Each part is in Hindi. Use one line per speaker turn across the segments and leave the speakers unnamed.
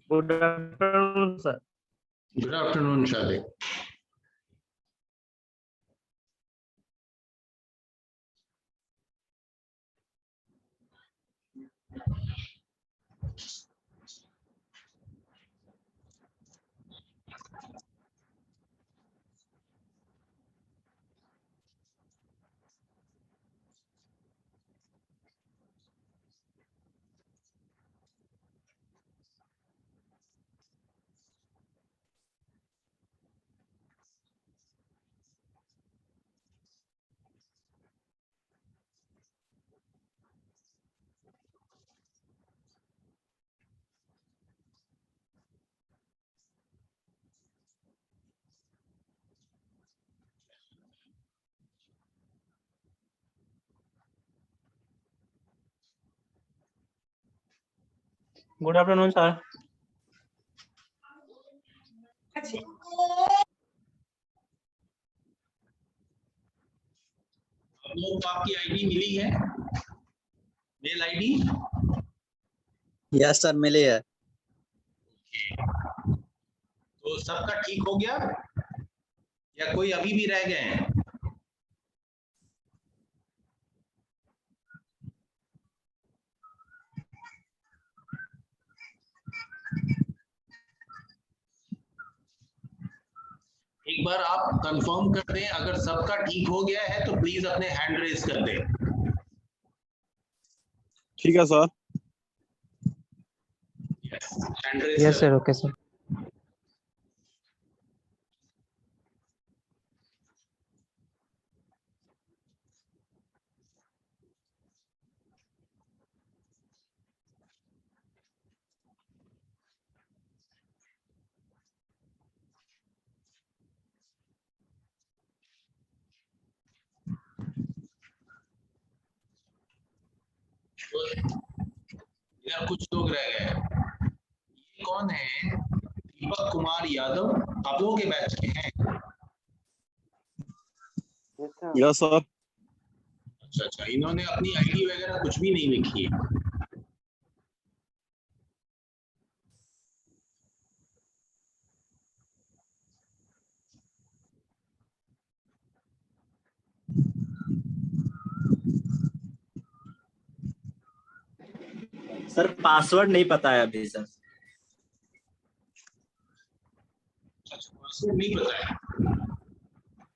Good afternoon sir.
Good afternoon शादी।
Good afternoon sir.
आप लोगों को आपकी आईडी मिली है, मेल आईडी?
यस सर मिली है।
तो सबका ठीक हो गया या कोई अभी भी रह गए हैं? एक बार आप कंफर्म कर दें, अगर सबका ठीक हो गया है तो प्लीज अपने हैंड रेज कर दें।
ठीक है sir.
Hand raise
yes sir, okay sir.
इधर कुछ लोग रह गए। ये कौन है? दीपक कुमार यादव, आप लोगों के बैच के हैं?
Yes sir.
अच्छा अच्छा, इन्होंने अपनी आईडी वगैरह कुछ भी नहीं लिखी है।
सर पासवर्ड नहीं पता है अभी सर।
अच्छा, पासवर्ड नहीं पता है?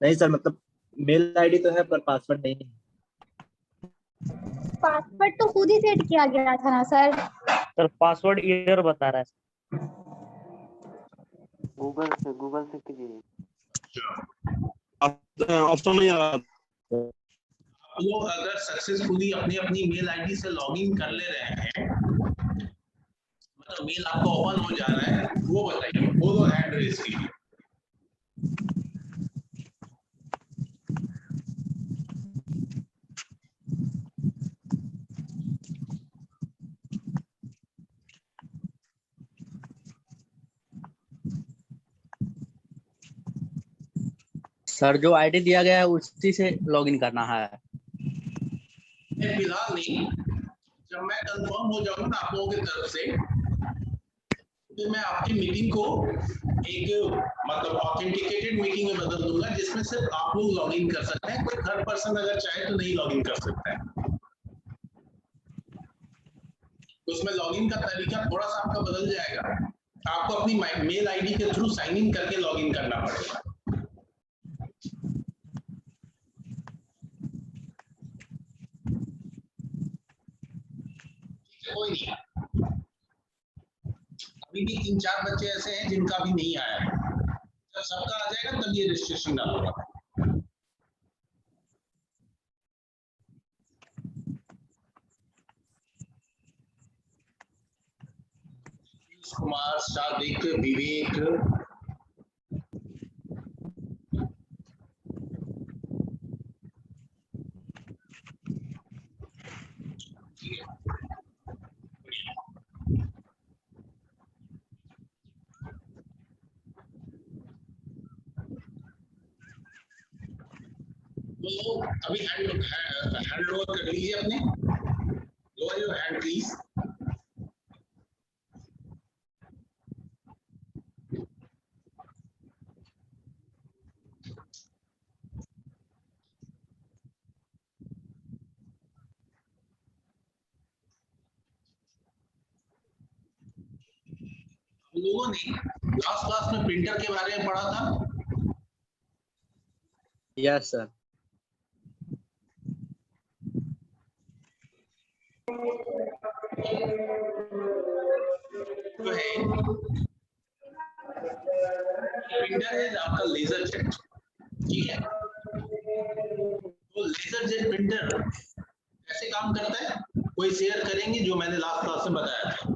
नहीं सर, मतलब मेल आईडी तो है पर पासवर्ड नहीं है।
पासवर्ड तो खुद ही सेट किया गया था ना सर।
सर पासवर्ड एरर बता रहा है।
गूगल से कीजिए।
ऑप्शन नहीं आ रहा।
आप लोग अगर सक्सेसफुली अपनी अपनी मेल आईडी से लॉगिन कर ले रहे हैं, मतलब मेल आपका ओपन हो जा रहा है, वो बताइए, वो तो हैंड रेज कीजिए।
सर जो आईडी दिया गया है उसी से लॉगिन करना है।
फिलहाल नहीं, जब मैं कंफर्म हो जाऊंगा ना आप लोगों की तरफ से, तो मैं आपकी मीटिंग को एक मतलब ऑथेंटिकेटेड मीटिंग में बदल दूंगा, जिसमें सिर्फ आप लोग लॉगिन कर सकते हैं। कोई थर्ड पर्सन अगर चाहे तो नहीं लॉगिन कर सकता है। उसमें लॉगिन का तरीका थोड़ा सा आपका बदल जाएगा। आपको अपनी मेल आईडी के थ्रू साइन इन करके लॉगिन करना पड़ेगा। कोई नहीं, अभी भी 3-4 बच्चे ऐसे हैं जिनका भी नहीं आया है। जब सबका आ जाएगा तब ये रजिस्ट्रेशन डालूंगा। कुमार, सादिक, विवेक, तो अभी हैंड लोअर कर लीजिए अपने, लोअर योर हैंड प्लीज। हम लोगों ने लास्ट क्लास में प्रिंटर के बारे में पढ़ा था।
Yes sir.
जो है प्रिंटर है आपका लेजर जेट, ठीक है। तो लेजर जेट प्रिंटर कैसे काम करता है, कोई शेयर करेंगे जो मैंने लास्ट क्लास में बताया था।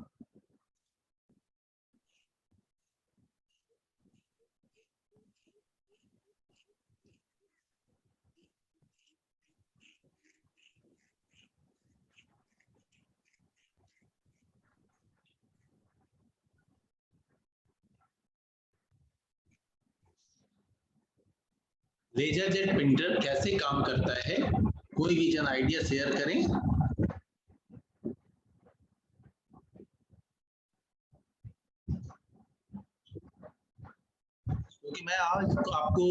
लेजर जेट प्रिंटर कैसे काम करता है, कोई भी जन आइडिया शेयर करें। क्योंकि मैं आज तो आपको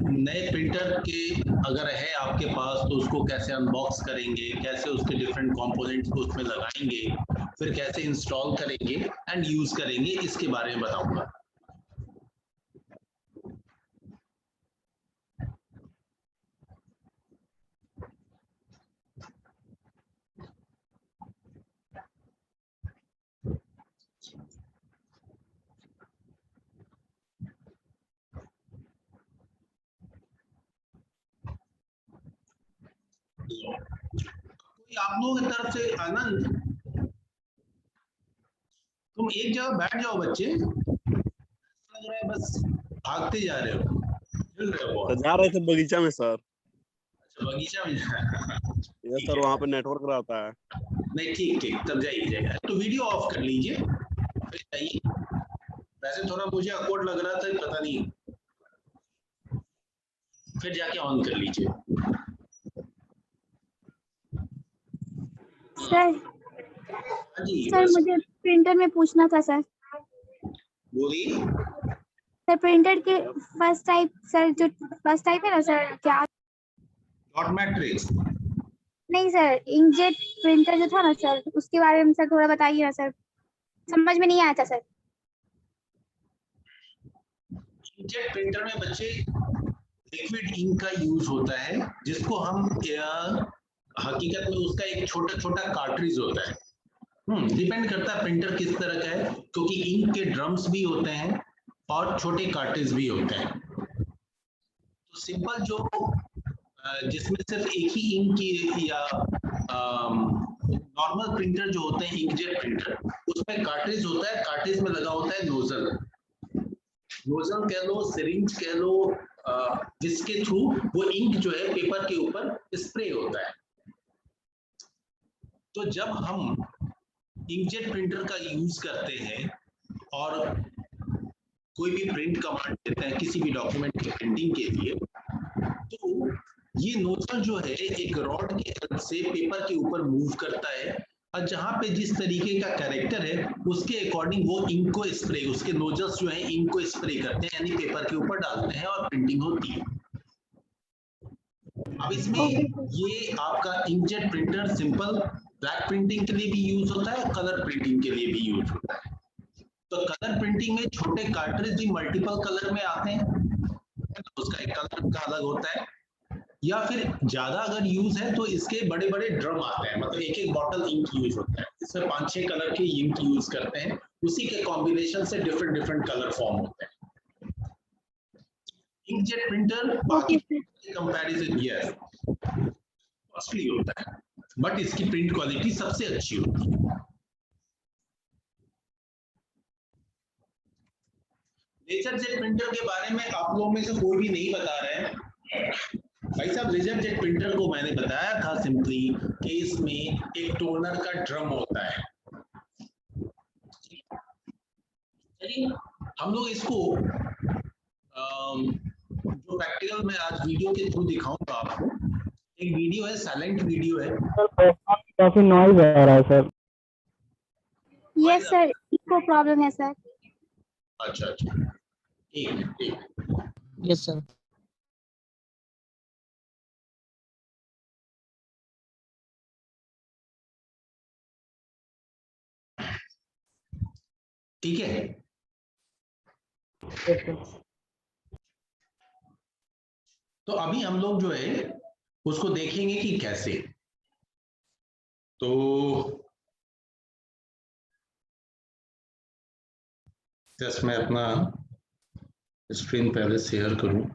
नए प्रिंटर के अगर है आपके पास तो उसको कैसे अनबॉक्स करेंगे, कैसे उसके डिफरेंट कंपोनेंट्स को उसमें लगाएंगे, फिर कैसे इंस्टॉल करेंगे एंड यूज करेंगे, इसके बारे में बताऊंगा। कोई आप लोगों की तरफ से आनंद, तुम एक जगह बैठ जाओ बच्चे, लग रहा है बस भागते जा रहे हो, हिल रहे हो
तो
बहुत।
जा रहे थे बगीचा में सर।
अच्छा बगीचा में
ये सर वहाँ पे नेटवर्क रहता है।
नहीं ठीक ठीक, तब जाइए। तो वीडियो ऑफ कर लीजिए फिर जाइए। वैसे थोड़ा मुझे अकवर्ड लग रहा था, पता नहीं, फिर जाके ऑन कर लीजिए।
सर
हाँ जी
सर मुझे प्रिंटर में पूछना था सर।
बोलिए।
सर प्रिंटर के फर्स्ट टाइप, सर जो फर्स्ट टाइप है ना सर, क्या?
Dot matrix.
नहीं सर, इंकजेट प्रिंटर जो था ना सर, उसके बारे में सर थोड़ा बताइए ना सर, समझ में नहीं आया था सर।
इंकजेट प्रिंटर में बच्चे लिक्विड इंक का यूज होता है, जिसको हम हकीकत में उसका एक छोटा छोटा कार्ट्रिज होता है। डिपेंड करता है प्रिंटर किस तरह का है, क्योंकि इंक के ड्रम्स भी होते हैं और छोटे कार्ट्रिज भी होते हैं। तो सिंपल जो जिसमें सिर्फ एक ही इंक की या नॉर्मल प्रिंटर जो होते हैं इंकजेट प्रिंटर, उसमें कार्ट्रिज होता है, कार्ट्रिज में लगा होता है नोजल, नोजल कह लो, सिरिंज कह लो, जिसके थ्रू वो इंक जो है पेपर के ऊपर स्प्रे होता है। तो जब हम इंकजेट प्रिंटर का यूज करते हैं और कोई भी प्रिंट कमांड देते हैं किसी भी डॉक्यूमेंट की प्रिंटिंग के लिए, तो ये नोजल जो है एक रॉड की हेल्प से पेपर के ऊपर मूव करता है, और जहां पे जिस तरीके का कैरेक्टर है उसके अकॉर्डिंग वो इंक को स्प्रे, उसके नोजल्स जो है इंक को स्प्रे करते हैं, यानी पेपर के ऊपर डालते हैं और प्रिंटिंग होती है। अब इसमें ये आपका inkjet printer simple black printing के लिए भी यूज होता है, कलर प्रिंटिंग के लिए भी यूज होता है। तो कलर प्रिंटिंग में छोटे कार्ट्रिज भी मल्टीपल कलर में आते हैं, उसका एक कलर का अलग होता है, या फिर ज्यादा अगर यूज है तो इसके बड़े बड़े ड्रम आते हैं, मतलब एक एक बॉटल इंक यूज होता है, इसमें 5-6 कलर के इंक यूज करते हैं, उसी के कॉम्बिनेशन से डिफरेंट डिफरेंट कलर फॉर्म होते हैं। इंकजेट प्रिंटर बाकी कंपैरिजन यस कॉस्टली होता है, बट इसकी प्रिंट क्वालिटी सबसे अच्छी होती है। लेजर जेट प्रिंटर के बारे में आप लोगों में से कोई भी नहीं बता रहे हैं भाई साहब। लेजर जेट प्रिंटर को मैंने बताया था सिंपली कि इसमें एक टोनर का ड्रम होता है। चलिए हम लोग इसको जो प्रैक्टिकल में आज वीडियो के थ्रू दिखाऊंगा आपको। एक वीडियो है, साइलेंट वीडियो है।
सर काफी नॉइज आ रहा है sir.
Yes sir, echo problem है सर।
अच्छा अच्छा, एक मिनट।
Yes sir.
ठीक है, तो अभी हम लोग जो है उसको देखेंगे कि कैसे। तो जस्ट मैं अपना स्क्रीन पहले शेयर करूं।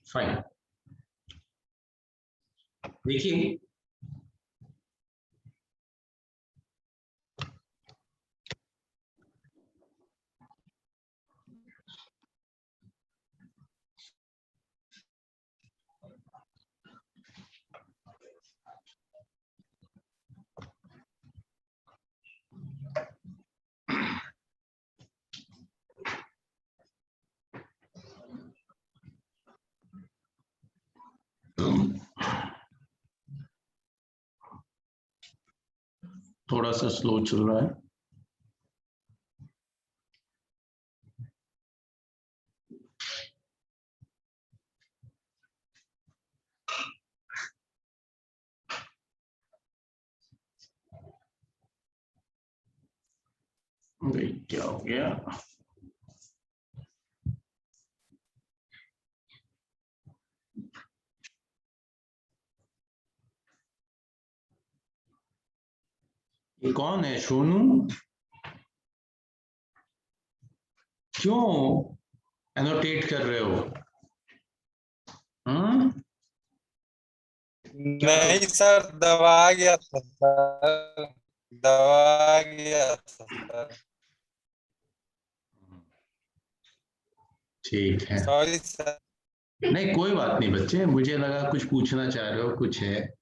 फाइन, देखिए थोड़ा सा स्लो चल रहा है। भाई क्या हो गया? ये कौन है? सोनू? क्यों एनोटेट कर रहे हो? हम्म,
नहीं सर, दवा आ गया था सर, दवा आ गया था सर।
ठीक है,
सॉरी सर।
नहीं कोई बात नहीं बच्चे, मुझे लगा कुछ पूछना चाह रहे हो, कुछ है।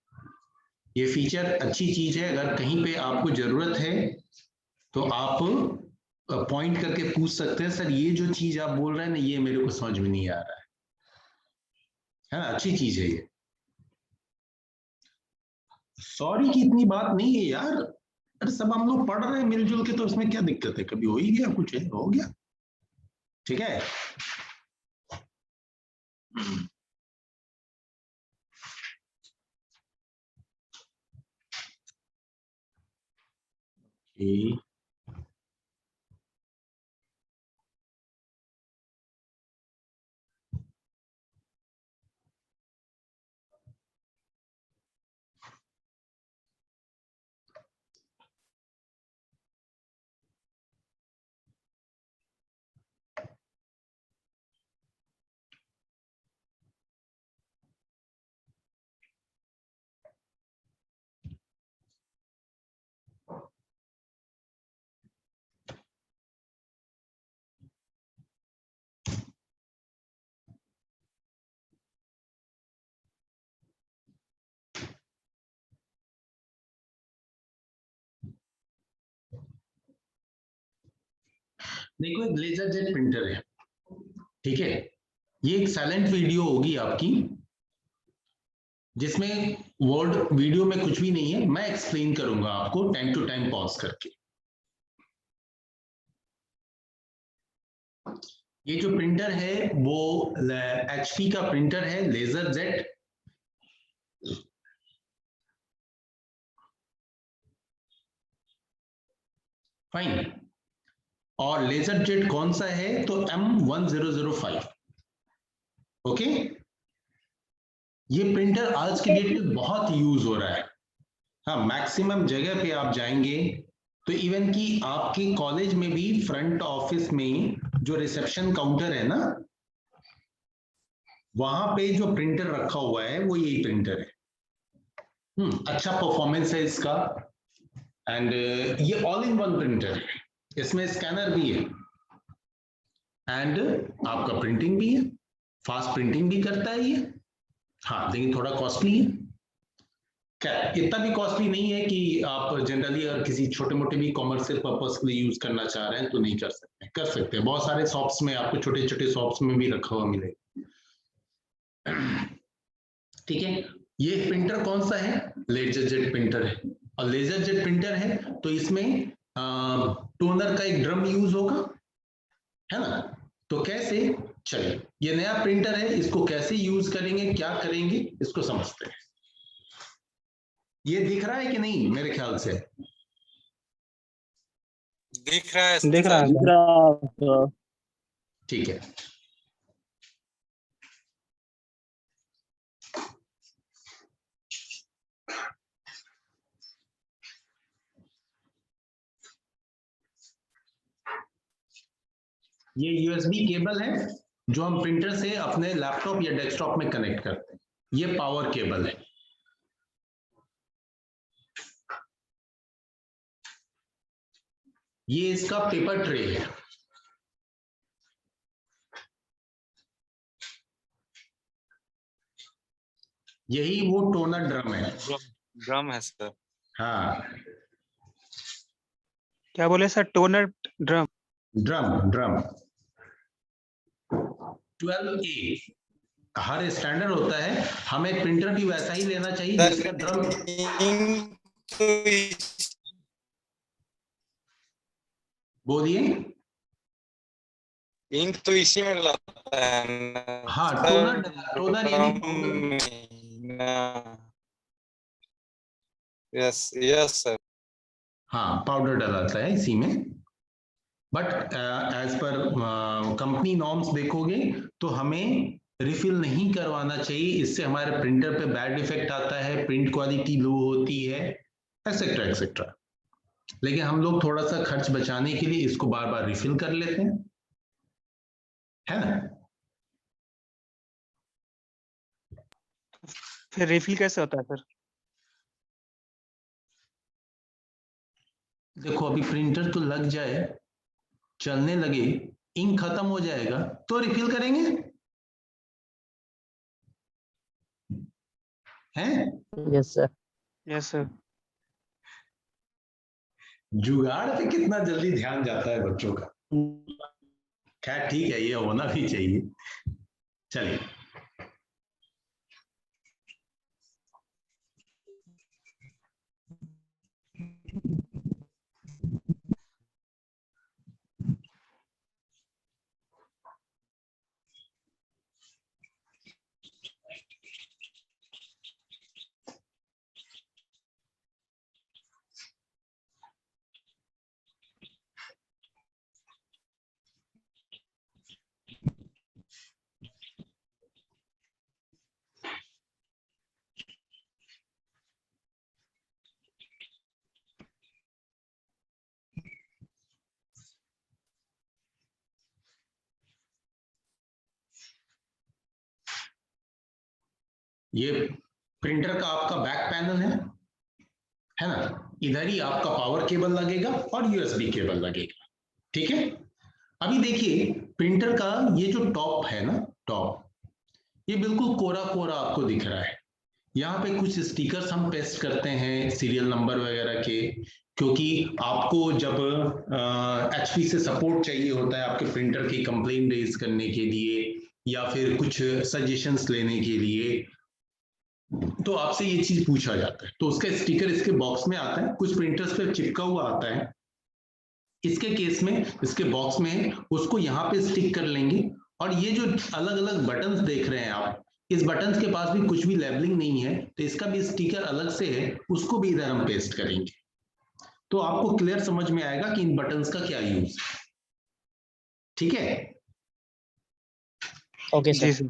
ये फीचर अच्छी चीज है, अगर कहीं पे आपको जरूरत है तो आप पॉइंट करके पूछ सकते हैं, सर ये जो चीज आप बोल रहे हैं ना ये मेरे को समझ में नहीं आ रहा है ना? अच्छी चीज है ये। सॉरी की इतनी बात नहीं है यार, अरे सब हम लोग पढ़ रहे हैं मिलजुल के, तो इसमें क्या दिक्कत है? कभी हो ही गया, कुछ है हो गया, ठीक है। देखो एक लेजर जेट प्रिंटर है, ठीक है। ये एक साइलेंट वीडियो होगी आपकी, जिसमें वर्ड वीडियो में कुछ भी नहीं है, मैं एक्सप्लेन करूंगा आपको टाइम टू टाइम पॉज करके। ये जो प्रिंटर है वो HP का प्रिंटर है, लेजर जेट। फाइन। और लेजर जेट कौन सा है, तो M1005। ओके। ये प्रिंटर आज की डेट में बहुत यूज हो रहा है। हाँ, मैक्सिमम जगह पे आप जाएंगे तो इवन कि आपके कॉलेज में भी फ्रंट ऑफिस में जो रिसेप्शन काउंटर है ना, वहां पे जो प्रिंटर रखा हुआ है वो यही प्रिंटर है। अच्छा परफॉर्मेंस है इसका, एंड ये ऑल इन वन प्रिंटर है, इसमें स्कैनर भी है एंड आपका प्रिंटिंग भी है, फास्ट प्रिंटिंग भी करता है ये। हाँ, लेकिन थोड़ा कॉस्टली है। क्या इतना भी कॉस्टली नहीं है कि आप जनरली अगर किसी छोटे मोटे भी कॉमर्शियल पर्पस के लिए यूज करना चाह रहे हैं तो नहीं कर सकते, कर सकते हैं। बहुत सारे शॉप्स में आपको छोटे छोटे शॉप्स में भी रखा हुआ मिलेगा। ठीक है। ये प्रिंटर कौन सा है, लेजर जेट प्रिंटर है। और लेजर जेट प्रिंटर है तो इसमें टोनर का एक ड्रम यूज होगा, है ना। तो कैसे, चलिए ये नया प्रिंटर है, इसको कैसे यूज करेंगे, क्या करेंगे, इसको समझते हैं। ये दिख रहा है कि नहीं, मेरे ख्याल से
दिख रहा है
दिख रहा है
दिख रहा है।
ठीक है। ये USB केबल है जो हम प्रिंटर से अपने लैपटॉप या डेस्कटॉप में कनेक्ट करते हैं। ये पावर केबल है। ये इसका पेपर ट्रे है। यही वो टोनर ड्रम है।
ड्रम है सर।
हाँ,
क्या बोले sir, toner drum?
Drum 12A हर स्टैंडर्ड होता है, हमें प्रिंटर भी वैसा ही लेना चाहिए जिसका ड्रम। बोलिए।
इंक तो इसी में लगता है।
हाँ, टोनर यानी
यस यस सर।
हाँ, पाउडर डलाता है इसी में। But as per company norms देखोगे तो हमें रिफिल नहीं करवाना चाहिए, इससे हमारे प्रिंटर पे बैड इफेक्ट आता है, प्रिंट क्वालिटी लो होती है, एक्सेट्रा एक्सेट्रा। लेकिन हम लोग थोड़ा सा खर्च बचाने के लिए इसको बार बार रिफिल कर लेते हैं, है ना।
फिर रिफिल कैसे होता है सर?
देखो अभी प्रिंटर तो लग जाए, चलने लगे, इंक खत्म हो जाएगा तो रिफिल करेंगे, हैं?
Yes sir.
Yes sir.
जुगाड़ पे कितना जल्दी ध्यान जाता है बच्चों का। खैर ठीक है, ये होना भी चाहिए। चलिए, ये प्रिंटर का आपका बैक पैनल है ना। इधर ही आपका पावर केबल लगेगा और USB केबल लगेगा, ठीक है। अभी देखिए प्रिंटर का ये जो टॉप है ना, टॉप, ये बिल्कुल कोरा कोरा आपको दिख रहा है। यहाँ पे कुछ स्टिकर्स हम पेस्ट करते हैं सीरियल नंबर वगैरह के, क्योंकि आपको जब HP से सपोर्ट चाहिए होता है आपके प्रिंटर की कंप्लेन रेज करने के लिए या फिर कुछ सजेशंस लेने के लिए, तो आपसे ये चीज पूछा जाता है, तो उसका स्टिकर इसके बॉक्स में आता है, कुछ प्रिंटर्स पे चिपका हुआ आता है। इसके केस में इसके बॉक्स में उसको यहाँ पे स्टिक कर लेंगे, और ये जो अलग अलग बटन्स देख रहे हैं आप, इस बटन्स के पास भी कुछ भी लेबलिंग नहीं है, तो इसका भी स्टिकर अलग से है, उसको भी इधर हम पेस्ट करेंगे। तो आपको क्लियर समझ में आएगा कि इन बटन्स का क्या यूज है। ठीक है?
ओके
जी
सर।
सर।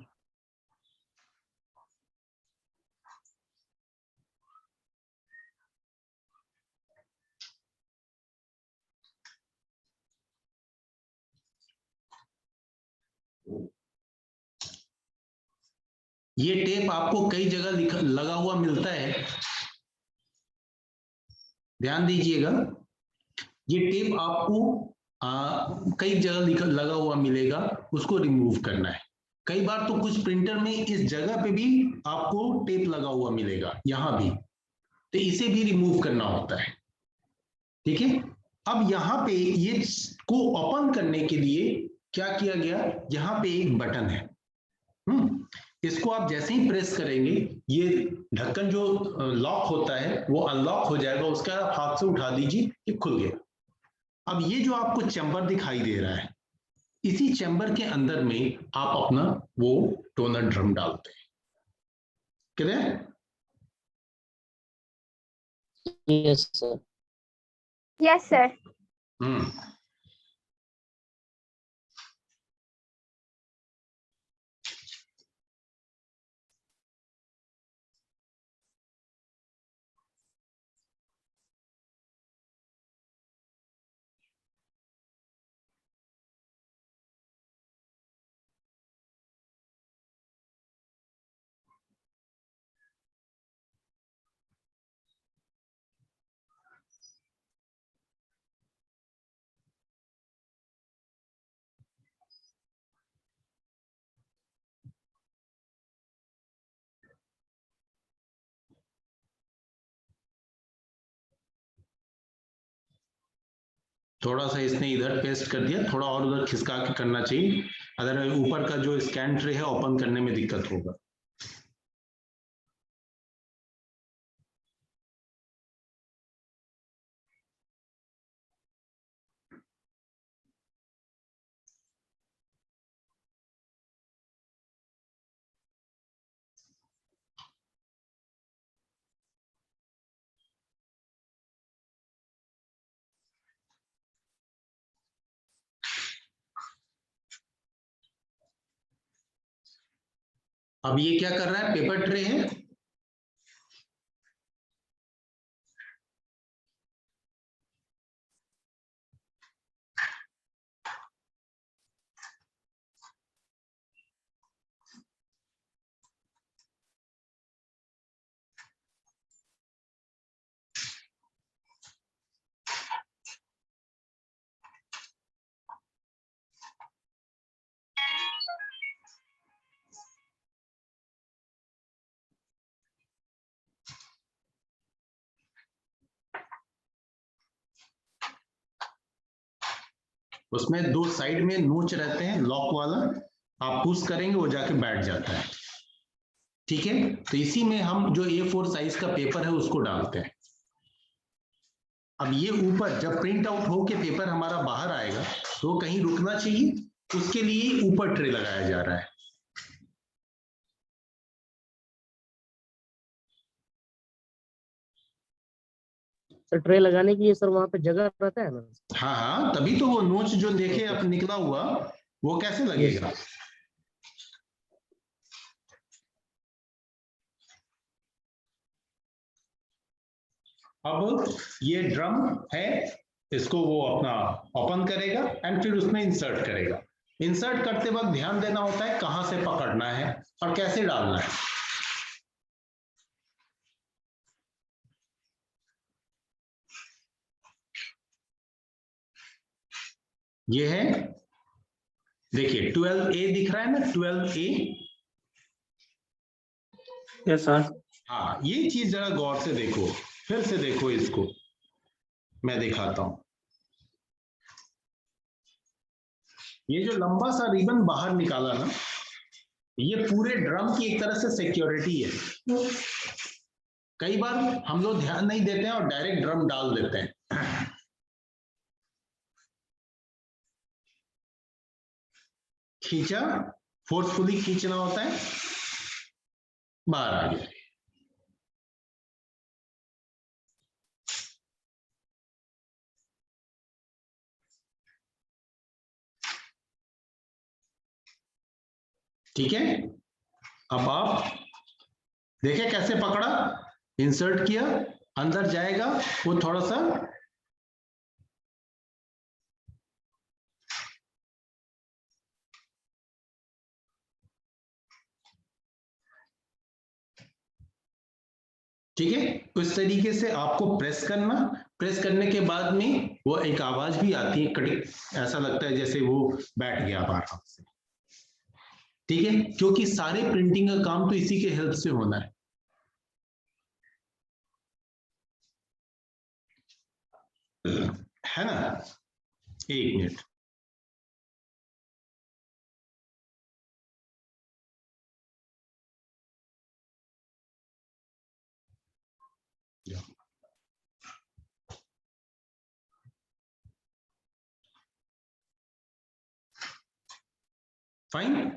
ये टेप आपको कई जगह लगा हुआ मिलता है, ध्यान दीजिएगा। ये टेप आपको कई जगह लगा हुआ मिलेगा, उसको रिमूव करना है। कई बार तो कुछ प्रिंटर में इस जगह पे भी आपको टेप लगा हुआ मिलेगा, यहां भी, तो इसे भी रिमूव करना होता है। ठीक है? अब यहाँ पे ये को ओपन करने के लिए क्या किया गया, यहाँ पे एक बटन है, इसको आप जैसे ही प्रेस करेंगे ये ढक्कन जो लॉक होता है वो अनलॉक हो जाएगा, उसका आप हाथ से उठा दीजिए, ये खुल गया। अब ये जो आपको चैम्बर दिखाई दे रहा है, इसी चैम्बर के अंदर में आप अपना वो टोनर ड्रम डालते हैं। Clear?
Yes sir.
Yes sir.
थोड़ा सा इसने इधर पेस्ट कर दिया, थोड़ा और उधर खिसका के करना चाहिए, अगर ऊपर का जो स्कैन ट्रे है ओपन करने में दिक्कत होगा। अब ये क्या कर रहा है, पेपर ट्रे है, उसमें दो साइड में नोच रहते हैं, लॉक वाला, आप पुश करेंगे वो जाके बैठ जाता है। ठीक है? तो इसी में हम जो A4 साइज का पेपर है उसको डालते हैं। अब ये ऊपर जब प्रिंट आउट हो के पेपर हमारा बाहर आएगा तो कहीं रुकना चाहिए, उसके लिए ऊपर ट्रे लगाया जा रहा है।
सर ट्रे लगाने के लिए सर वहां पे जगह रहता है ना?
हाँ हाँ, तभी तो वो नोच जो देखे अब निकला हुआ वो कैसे लगेगा। अब ये ड्रम है, इसको वो अपना ओपन करेगा एंड फिर उसमें इंसर्ट करेगा। इंसर्ट करते वक्त ध्यान देना होता है कहां से पकड़ना है और कैसे डालना है। ये है, देखिए 12A दिख रहा है ना, 12A।
Yes sir.
हाँ, ये चीज जरा गौर से देखो, फिर से देखो इसको, मैं दिखाता हूं। ये जो लंबा सा रिबन बाहर निकाला ना, ये पूरे ड्रम की एक तरह से सिक्योरिटी है। कई बार हम लोग ध्यान नहीं देते हैं और डायरेक्ट ड्रम डाल देते हैं। खींचा, फोर्सफुली खींचना होता है, बाहर आ गया। ठीक है, अब आप देखें कैसे पकड़ा, इंसर्ट किया, अंदर जाएगा, वो थोड़ा सा ठीक है। उस तरीके से आपको प्रेस करना, प्रेस करने के बाद में वो एक आवाज भी आती है, कटिक, ऐसा लगता है जैसे वो बैठ गया आराम से। ठीक है, क्योंकि सारे प्रिंटिंग का काम तो इसी के हेल्प से होना है ना। एक मिनट, फाइन,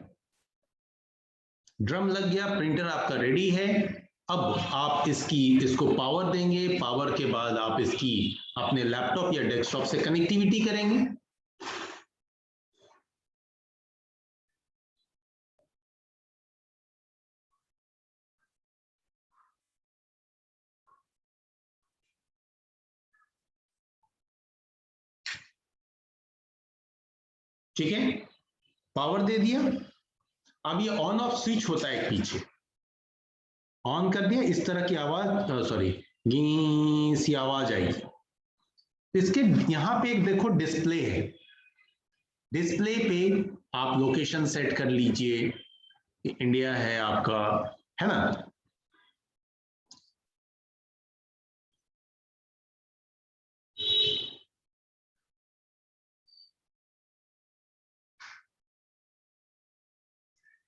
ड्रम लग गया, प्रिंटर आपका रेडी है। अब आप इसको पावर देंगे, पावर के बाद आप इसकी अपने लैपटॉप या डेस्कटॉप से कनेक्टिविटी करेंगे। ठीक है, पावर दे दिया। अब ये ऑन ऑफ स्विच होता है पीछे, ऑन कर दिया, इस तरह की आवाज, सॉरी, गी सी आवाज आएगी। इसके यहां पे एक देखो डिस्प्ले है, डिस्प्ले पे आप लोकेशन सेट कर लीजिए, इंडिया है आपका, है ना।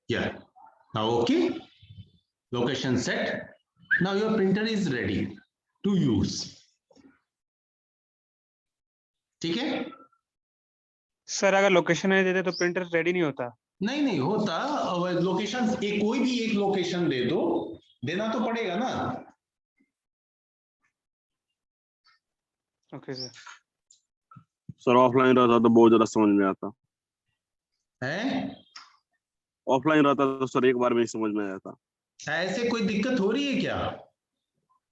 Yeah, now okay, location set, now your printer is ready to use। ठीक है
सर, अगर लोकेशन नहीं देते तो प्रिंटर रेडी नहीं होता।
नहीं नहीं होता, लोकेशन कोई भी एक लोकेशन दे दो, देना तो पड़ेगा ना।
Okay sir.
सर ऑफलाइन रहता तो बहुत ज्यादा समझ में आता,
है
ऑफलाइन रहता तो सर एक बार में ही समझ में आता।
ऐसे कोई दिक्कत हो रही है क्या?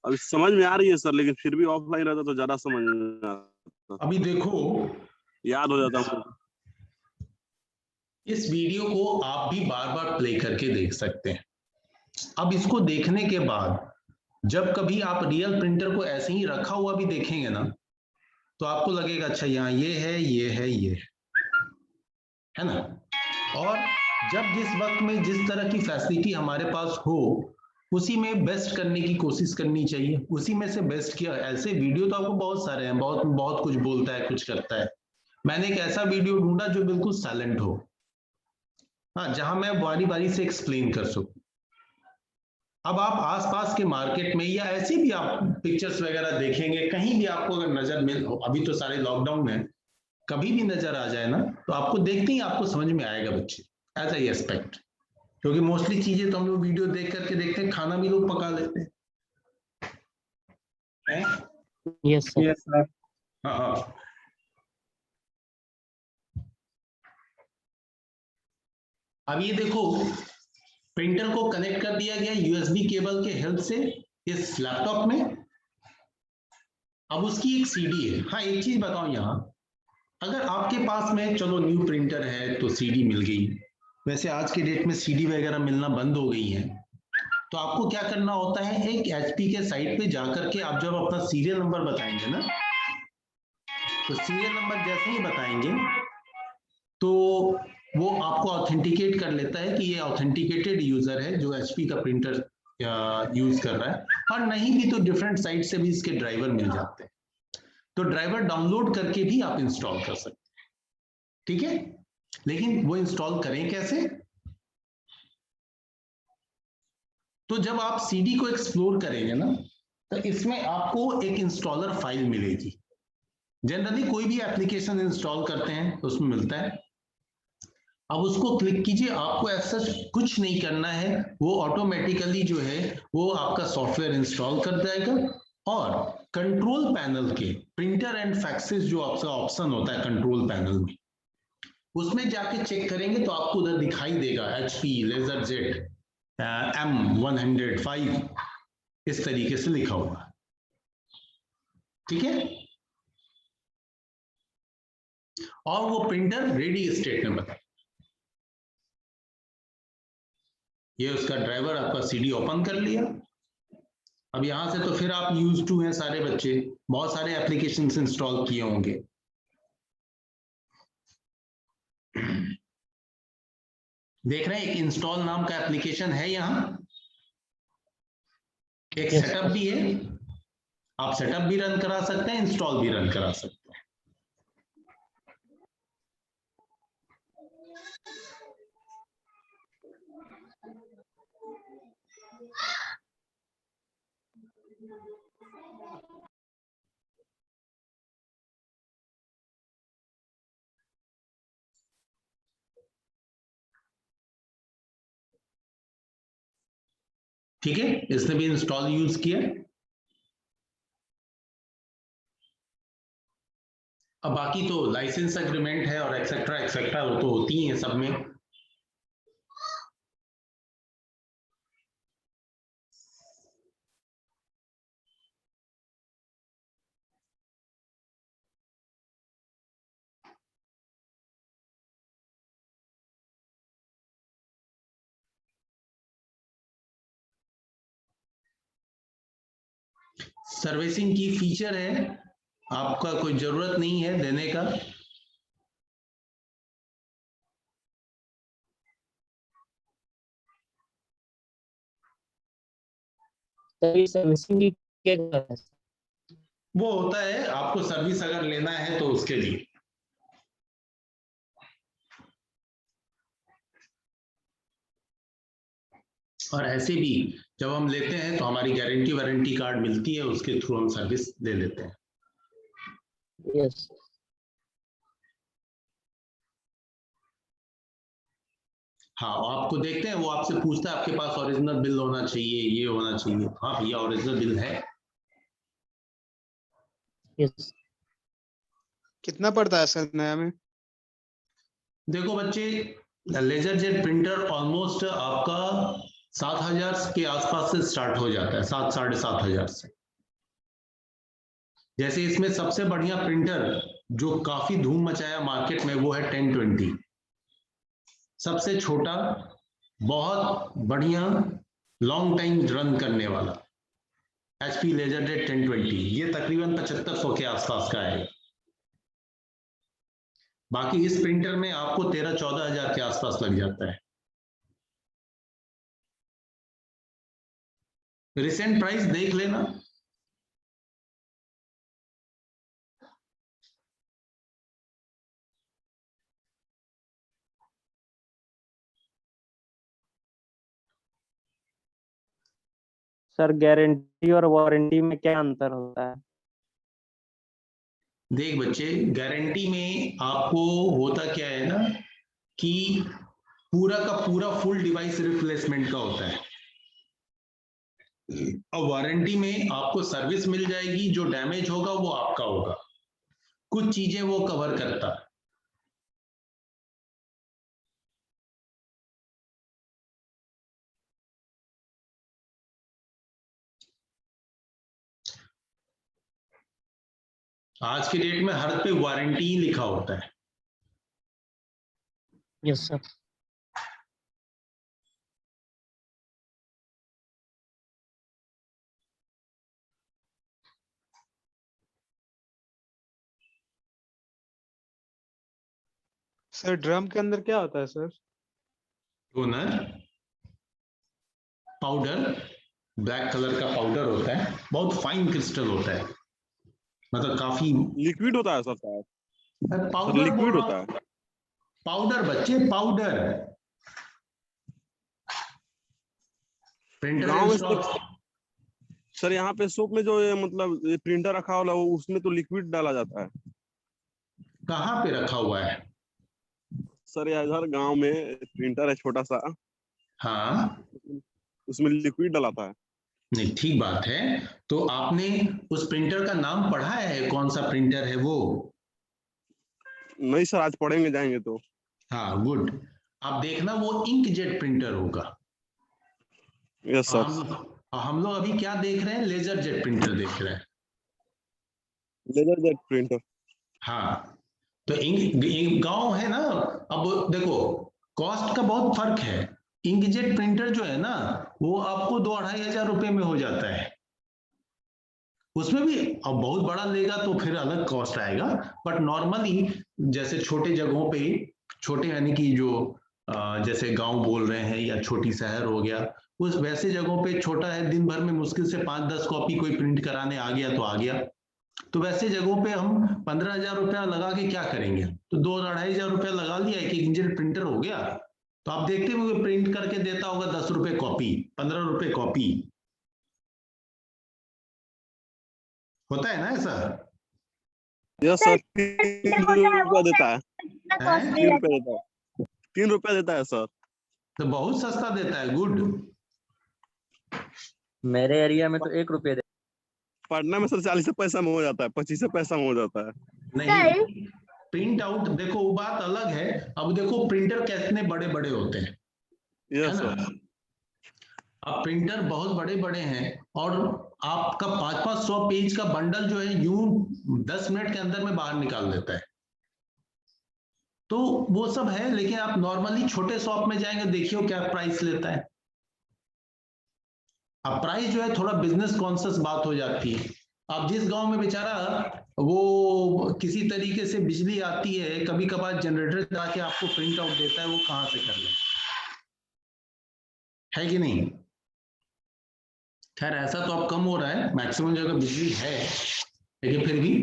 अभी समझ में आ रही है सर, लेकिन फिर भी ऑफलाइन रहता तो ज्यादा समझ में आता,
अभी देखो,
याद हो जाता।
इस वीडियो को आप भी बार बार प्ले करके देख सकते हैं। अब इसको देखने के बाद जब कभी आप रियल प्रिंटर को ऐसे ही रखा हुआ भी देखेंगे ना, तो आपको लगेगा अच्छा यहाँ ये है, ये है, ये है ना। और जब जिस वक्त में जिस तरह की फैसिलिटी हमारे पास हो, उसी में बेस्ट करने की कोशिश करनी चाहिए, उसी में से बेस्ट किया। ऐसे वीडियो तो आपको बहुत सारे हैं, बहुत बहुत कुछ बोलता है, कुछ करता है। मैंने एक ऐसा वीडियो ढूंढा जो बिल्कुल साइलेंट हो, हाँ, जहां मैं बारी बारी से एक्सप्लेन कर सकूं। अब आप आसपास के मार्केट में या ऐसे भी आप पिक्चर्स वगैरह देखेंगे, कहीं भी आपको अगर नजर मिल, अभी तो सारे लॉकडाउन है, कभी भी नजर आ जाए ना, तो आपको देखते ही आपको समझ में आएगा बच्चे, एज आई एक्सपेक्ट। क्योंकि मोस्टली चीजें तो हम लोग वीडियो देख करके देखते हैं, खाना भी लोग पका लेते हैं।
Yes sir.
हाँ हाँ, अब ये देखो, प्रिंटर को कनेक्ट कर दिया गया यूएसबी केबल के हेल्प से इस लैपटॉप में। अब उसकी एक सीडी है। हाँ, एक चीज बताऊं, यहाँ अगर आपके पास में, चलो न्यू प्रिंटर है तो सीडी मिल गई, वैसे आज के डेट में सीडी वगैरह मिलना बंद हो गई है, तो आपको क्या करना होता है, एक एचपी के साइट पे जाकर के आप जब अपना सीरियल नंबर बताएंगे ना, तो सीरियल नंबर जैसे ही बताएंगे तो वो आपको ऑथेंटिकेट कर लेता है कि ये ऑथेंटिकेटेड यूजर है जो एचपी का प्रिंटर यूज कर रहा है, और नहीं भी तो डिफरेंट साइट से भी इसके ड्राइवर मिल जाते हैं, तो ड्राइवर डाउनलोड करके भी आप इंस्टॉल कर सकते हैं, ठीक है। लेकिन वो इंस्टॉल करें कैसे? तो जब आप सीडी को एक्सप्लोर करेंगे ना, तो इसमें आपको एक इंस्टॉलर फाइल मिलेगी। जनरली कोई भी एप्लीकेशन इंस्टॉल करते हैं तो उसमें मिलता है। अब उसको क्लिक कीजिए, आपको ऐसा कुछ नहीं करना है, वो ऑटोमेटिकली जो है वो आपका सॉफ्टवेयर इंस्टॉल कर जाएगा, और कंट्रोल पैनल के प्रिंटर एंड फैक्सेस जो आपका ऑप्शन होता है कंट्रोल पैनल में, उसमें जाके चेक करेंगे तो आपको उधर दिखाई देगा HP LaserJet M105 इस तरीके से लिखा हुआ, ठीक है। और वो प्रिंटर रेडी स्टेट में बताए, ये उसका ड्राइवर आपका CD ओपन कर लिया। अब यहां से तो फिर आप यूज टू हैं सारे बच्चे, बहुत सारे एप्लीकेशंस इंस्टॉल किए होंगे। देख रहे हैं एक इंस्टॉल नाम का एप्लीकेशन है, यहाँ एक
Yes,
सेटअप भी है, आप सेटअप भी रन करा सकते हैं, इंस्टॉल भी रन करा सकते हैं। ठीक है, इसने भी इंस्टॉल यूज किया। अब बाकी तो लाइसेंस एग्रीमेंट है और एक्सेट्रा एक्सेट्रा वो तो होती हैं सब में। सर्विसिंग की फीचर है, आपका कोई जरूरत नहीं है देने का।
तभी सर्विसिंग की क्या जरूरत है?
वो होता है आपको सर्विस अगर लेना है तो उसके लिए। और ऐसे भी जब हम लेते हैं तो हमारी गारंटी वारंटी कार्ड मिलती है, उसके थ्रू हम सर्विस ले लेते हैं।
यस,
हाँ, आपको देखते हैं वो आपसे पूछता है आपके पास ओरिजिनल बिल होना चाहिए, ये होना चाहिए। हाँ भैया ओरिजिनल बिल है।
यस,
कितना पड़ता है सर नया में?
देखो बच्चे, लेजरजेट प्रिंटर ऑलमोस्ट आपका 7,000 के आसपास से स्टार्ट हो जाता है, 7 साढ़े 7,000 से। जैसे इसमें सबसे बढ़िया प्रिंटर जो काफी धूम मचाया मार्केट में वो है 1020। सबसे छोटा बहुत बढ़िया लॉन्ग टाइम रन करने वाला HP LaserJet 1020, ये तकरीबन 7500 के आसपास का है। बाकी इस प्रिंटर में आपको 13-14 हजार के आसपास लग जाता है। रिसेंट प्राइस देख लेना।
सर गारंटी और वारंटी में क्या अंतर होता है?
देख बच्चे, गारंटी में आपको होता क्या है ना कि पूरा का पूरा फुल डिवाइस रिप्लेसमेंट का होता है, और वारंटी में आपको सर्विस मिल जाएगी, जो डैमेज होगा वो आपका होगा, कुछ चीजें वो कवर करता है। आज के डेट में हर पे वारंटी ही लिखा होता है।
Yes sir.
सर ड्रम के अंदर क्या होता है sir?
Toner, powder black colour का पाउडर होता है, बहुत फाइन क्रिस्टल होता है, मतलब काफी
लिक्विड होता है सर शायद। सर
पाउडर
लिक्विड होता है।
पाउडर बच्चे, पाउडर। प्रिंटर
गाँव में
इंस्टॉल
सर यहाँ पे शॉप में जो ये मतलब ये प्रिंटर रखा हुआ है उसमें तो लिक्विड डाला जाता है।
कहाँ पे रखा हुआ है?
सर यार इधर गाँव में प्रिंटर है छोटा सा,
हाँ
उसमें लिक्विड डलाता है।
नहीं, ठीक बात है। तो आपने उस प्रिंटर का नाम पढ़ा है, कौन सा प्रिंटर है वो?
नहीं सर, आज पढ़ेंगे जाएंगे तो।
हाँ गुड। आप देखना वो इंकजेट प्रिंटर होगा।
Yes sir.
हम लोग अभी क्या देख रहे हैं? लेजर जेट प्रिंटर देख रहे हैं।
Laser jet printer.
हाँ, तो गांव है ना। अब देखो, कॉस्ट का बहुत फर्क है। इंकजेट प्रिंटर जो है ना, वो आपको 2-2.5 हजार रुपए में हो जाता है। उसमें भी अब बहुत बड़ा लेगा तो फिर अलग कॉस्ट आएगा, बट नॉर्मली जैसे छोटे जगहों पे, छोटे यानी कि जो जैसे गांव बोल रहे हैं या छोटी शहर हो गया, उस वैसे जगहों पे छोटा है, दिन भर में मुश्किल से 5-10 कॉपी कोई प्रिंट कराने आ गया तो आ गया। तो वैसे जगहों पे हम 15,000 रुपया लगा के क्या करेंगे? तो 2-2.5 हजार रुपया लगा लिया, एक इंकजेट प्रिंटर हो गया। तो आप देखते होंगे प्रिंट करके देता होगा 10 रुपए कॉपी, 15 रुपए कॉपी। होता है ना ऐसा?
यस सर, 3 रुपया देता है।
कितना
हैं?
कॉस्टली
3
रहता
रुपया देता है। 3 रुपया देता है सर।
तो बहुत सस्ता देता है। गुड।
मेरे एरिया में तो 1 रुपये दे।
पढ़ना में सर 40 पैसा में हो जाता है, 25 पैसा में हो जाता है।
नहीं, प्रिंट आउट देखो वो बात अलग है। अब देखो प्रिंटर कितने बड़े बड़े होते हैं, है
यस
ना?
सर।
अब प्रिंटर बहुत बड़े बड़े हैं और आपका 500-500 पेज का बंडल जो है यूं 10 मिनट के अंदर में बाहर निकाल देता है। तो वो सब है, लेकिन आप नॉर्मली छोटे शॉप में जाएंगे, देखिए क्या प्राइस लेता है। अब प्राइस जो है थोड़ा बिजनेस कॉन्शियस बात हो जाती है। अब जिस गांव में बेचारा वो किसी तरीके से बिजली आती है, कभी कभार जनरेटर चला के आपको प्रिंट आउट देता है, वो कहाँ से कर ले, है कि नहीं? खैर ऐसा तो अब कम हो रहा है, मैक्सिमम जगह बिजली है, लेकिन फिर भी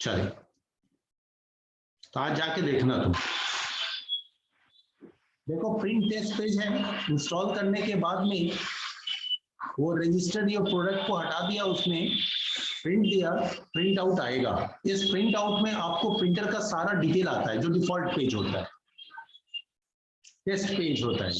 चले। तो आज जाके देखना तुम। देखो प्रिंट टेस्ट पेज है, इंस्टॉल करने के बाद में वो रजिस्टर्ड योर प्रोडक्ट को हटा दिया, उसने प्रिंट दिया, प्रिंट आउट आएगा। इस प्रिंट आउट में आपको प्रिंटर का सारा डिटेल आता है, जो डिफॉल्ट पेज होता है, टेस्ट पेज होता है।